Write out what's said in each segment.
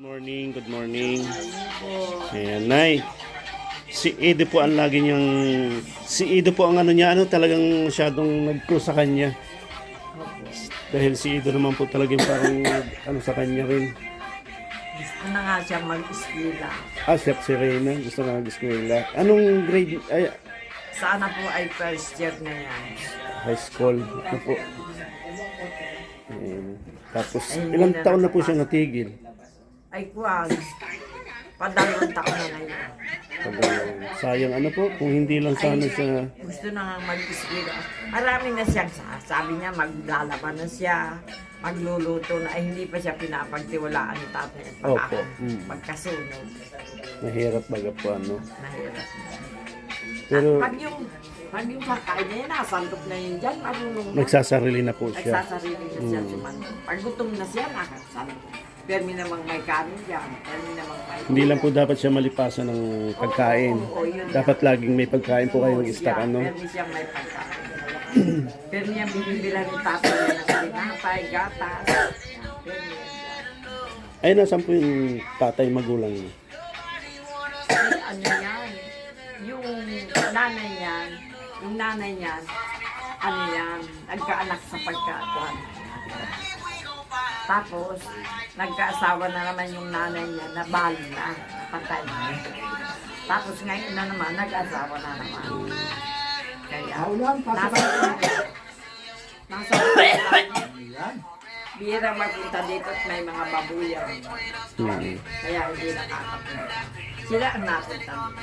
Morning, good morning. Ayan, Nay. Si Edo po ang lagi niyang... Si Edo po ang ano niya, talagang masyadong nag-close sa kanya. Dahil si Edo naman po talagang parang sa kanya rin. Gusto na nga siya mag-eskwela. Siya si Reyna, gusto na mag-eskwela. Anong grade? Sana po ay first year na yan. High school. Ano po? Ayan. Tapos, ilang taon na po siya natigil? Ay kuwan, padalawang taon na ngayon. Sayang po, kung hindi lang sana siya... Gusto na nga mag-eskwela. Marami na siyang sabi niya, maglalaban na siya, magluluto na, ay hindi pa siya pinapagtiwalaan ni tatay at Opo. pagkasunod. Mahirap baga po, Mahirap na. Pero Pag yung kakain niya, nasandok na yun dyan, marunong na. nagsasarili na po siya. Nagsasarili na siya sumandok. Pag gutom na siya, nakasandok. Permi namang may kanin dyan, permi namang may... Hindi lang po dapat siya malipasan ng pagkain. Yun Dapat laging may pagkain po kayong stock, Permi siyang may pagkain. Permi yung binibilan ni tatay niya ng tinapay, gatas. Permi yan dyan. Ay, nasan po yung tatay magulang niya? Ay, ano yan? Yung nanay niyan, ano yan, nagkaanak sa pagkatuan. Tapos, nagkaasawa na naman yung nanay niya na bali na, patay na. Tapos ngayon na naman, nag-asawa na naman. Kaya, nasa bihira magpunta dito at may mga babuyan. Kaya hindi nakakapunta. Sila ang napunta dito.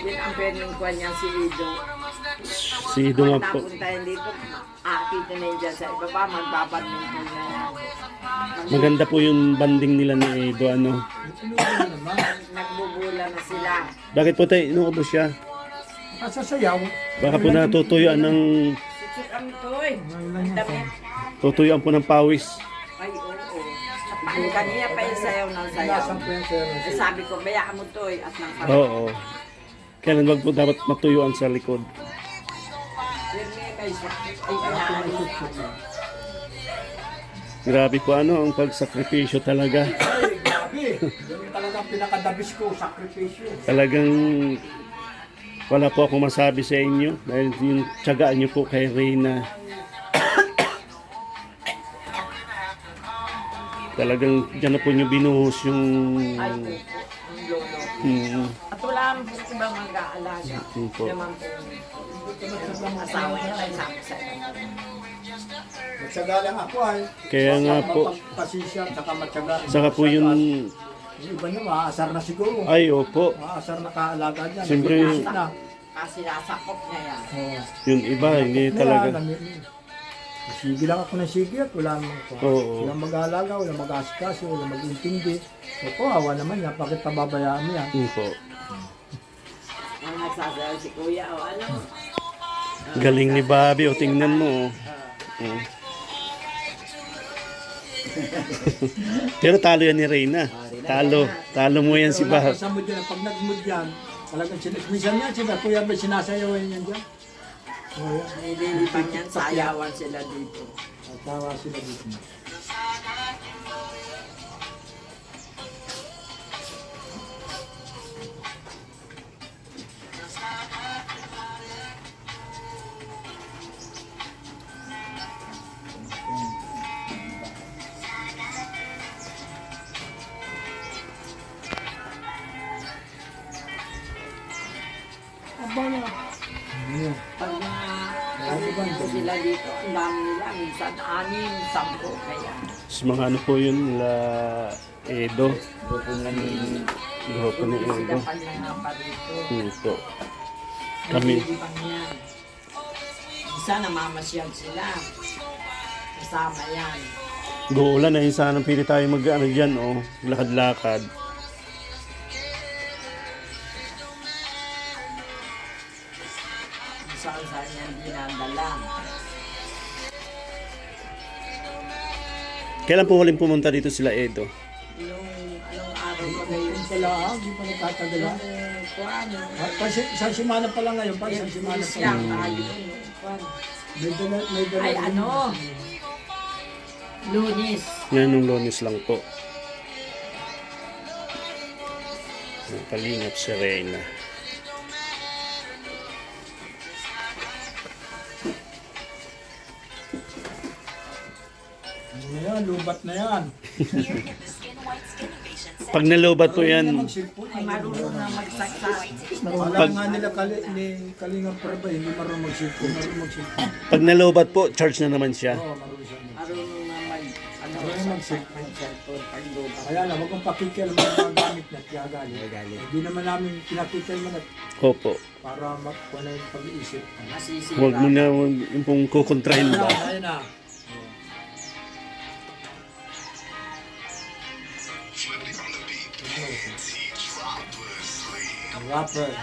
Yun ang pwedeng kuha niya si Ido. Si Ido nga po. Napuntahin dito, akita na yun dyan sa ibaba, magbabadminton na yan. Maganda po yung banding nila ni Edo, Nagbubula na sila. Bakit po tayo inuubos siya? Sasayaw. Baka po natutuyuan ng... Sitsuk kami to eh. Ang damit. Tutuyuan po ng pawis. Ay, oo. Ang kanina pa yung sayaw ng sayaw. Eh, sabi ko, bayaan mo to eh. At nang sabi. Oo. Kailan wag po dapat matuyuan sa likod. Yun nga kayo siya. Ay, inaalis. Grabe po ang pagsakripisyo talaga. Ay, grabe. Yun talagang pinakadabis ko, sakripisyo. Talagang wala po akong masabi sa inyo dahil yung tiyagaan nyo po kay Reyna. Talagang dyan na po nyo binuhos yung... Ay, opo. Ang lolo. At wala naman po ibang mag-aalaga. Opo. Naman po. Yung asawa niya ay sabi sa iyo. Matyaga lang ako ay. Kaya nga po, Pasisya, saka matyaga. saka po yung... Yung iba niya, maaasar na siguro. Ay, opo. Maaasar na kaalaga niya. Siyempre, Nagiging na. Kasi nasakop niya yan. Oo. yung iba, hindi talaga... Sige lang ako ng sige at wala namang ko. Oo. Walang mag-aalaga, walang mag-asikaso, walang mag-intindi. So, awa naman niya, bakit pababayaan niya? Opo. Ang nagsasayaw si kuya o ano. Galing ni Bobby, o tingnan mo. Oh. Pero talo yan ni Reyna. Talo mo yan si Wala Bob. ka sa mood yan, pag nag-mood yan, talagang minsan niya, sila kuya ba sinasayawan yan dyan? Oo. Nililipan yan, sayawan sila dito. At tawa sila dito. Pag nandito sila dito, ang dami nila. Minsan 6, 10 kaya. Sa mga ano po yun, la Edo. Grupo ni Edo. Sila pa nga pa dito. Opo. Kami. Nililipan yan. Isa namamasyal sila. Kasama yan. Guulan na yun sana pili tayo mag-ano dyan, lakad-lakad. Saan yan dinadala. Kailan po huling pumunta dito sila Edo? Yung anong araw ba ngayon? Yung pala, di pa nagtatagala. Kuan. Isang simana pa lang ngayon, pa isang simana pa Isang lang. tayo. Kuan. May dala. Ay, ano? Lunis. Yan nung Lunes lang po. Ang Kalingap si Reyna. Ano na yan, lubat na yan. Pag nalubat po yan, Ay, marunong na magsaksak. Alam nga nila ni Kalingap Praba, hindi marunong magsilpo. Marunong magsilpo. pag nalubat po, charge na naman siya. Oo, marunong siya. Marunong na Marunong mag-cellphone. mag-cellphone pag lupa. Kaya lang, huwag mong pakikil ang mga gamit na kaya galing. Hindi naman namin pinakikil mo na Opo. para makuha na yung pag-iisip. Masisira. Huwag mo na yung pong kukontrahin ba. Ayun na. Rapper.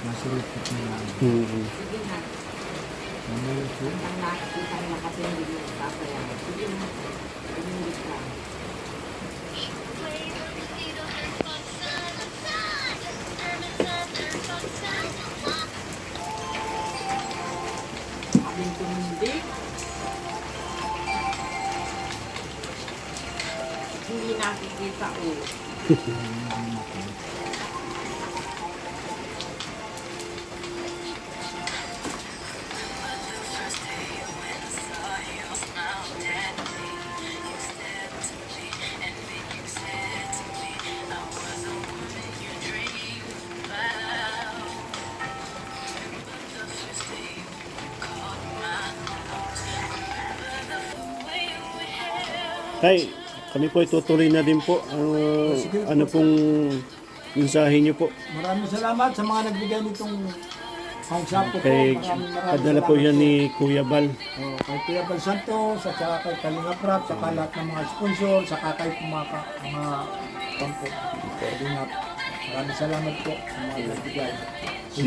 Masulipot na lang. Mm-hmm. Sige na. Mamaya po. Ang nakikita na kasi hindi mo papayagan. Sige na. Tumingin ka. hindi nakikita ulo. Tay, kami po itutuloy na din po. Ano pong mensahe niyo po? Maraming salamat sa mga nagbigay nitong pangsapo ko. Kay Maraming padala po salamat yan ni Kuya Bal. Kay Kuya Bal Santos, at saka kay Kalinga Prap, saka lahat ng mga sponsor, saka kay mga pampo. Kalinga. Maraming salamat po sa mga nagbigay.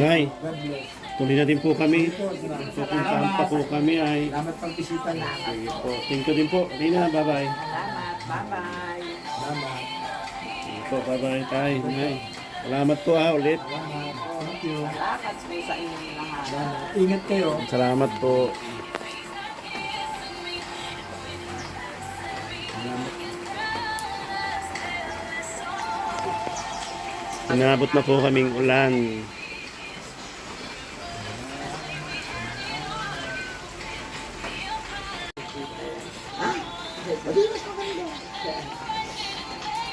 Nay, God bless. tuloy na din po kami. Ito, salamat. Pupuntahan pa po kami ay. Salamat pagbisita niyo. Sige po. Thank you din po. Rina, bye-bye. Salamat. Bye-bye. Salamat. Sige po, bye-bye tayo. Nay. Salamat po ha ulit. Salamat. Thank you. Salamat po sa inyong lahat. Salamat. Ingat kayo. Salamat po. Inabot na po kaming ulan.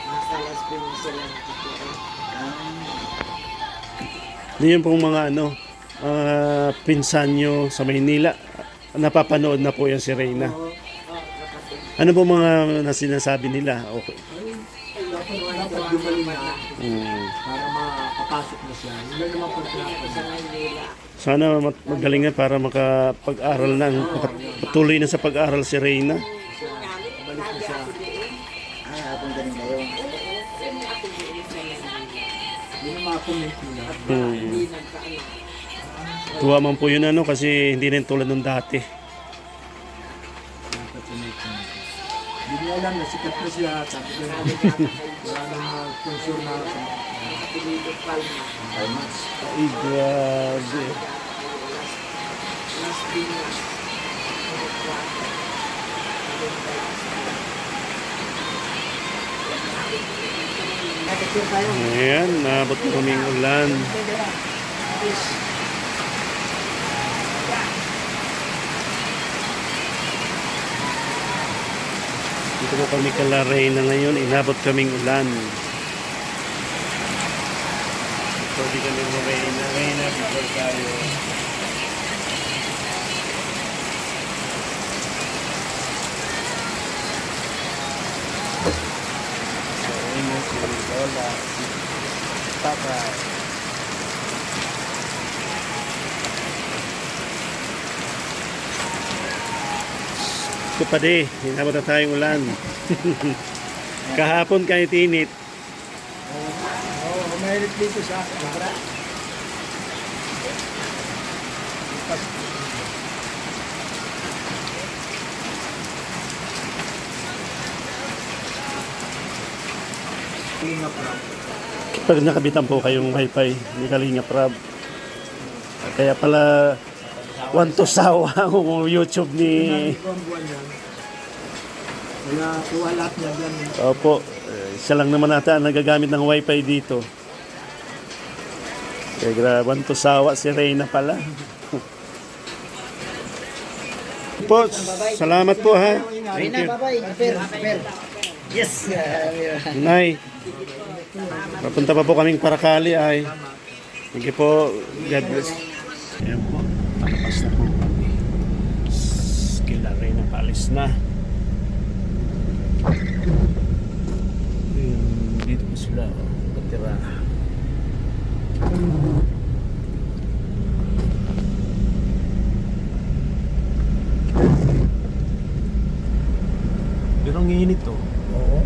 Nasa Las Piñas sila nakikita. Yun pong mga pinsan nyo sa Maynila. Napapanood na po yan si Reyna. Ano po mga sinasabi nila? Okay. Dapat gumaling na Mm. para makapasok na siya. Hindi naman po Sa Maynila. Sana magaling na para makapag-aral na, patuloy na sa pag-aral si Reyna. balik na siya. Hindi na mga-comment nila. Hindi nagkaalam. Tuwa man po yun kasi hindi rin tulad ng dati. Dapat siya may comment. Hindi niya alam na sikat na siya. Sabi ko na wala nang sponsor na Pilipit Palma. Ay, grabe. Las Piñas. Ayan, nabot na kaming ulan. Dito po kami kala Reyna ngayon, inabot kaming ulan. So, di kami mo Reyna, before tayo. So, Reyna, si Lola, si Papa. Ito pa di, inabot na tayong ulan. Kahapon kahit init. Oo, mahilit dito sa Sabra. Kalinga Prap. Pag nakabitan po kayong wifi ni Kalinga Prab. Kaya pala want to sawa ang YouTube ni... Buwan yan. Kaya kuha lahat niya dyan. Opo, siya lang naman nata ang nagagamit ng wifi dito. Kaya want to sawa si Reyna pala. Po, salamat po ha. Thank you. Yes! Nay, papunta pa po kaming Paracali ay. Thank you po. God bless. Ayan po. Palapas na po kami. Kila Reyna paalis na. Ayun, dito po sila. Patira. Pero ang init to. Oo.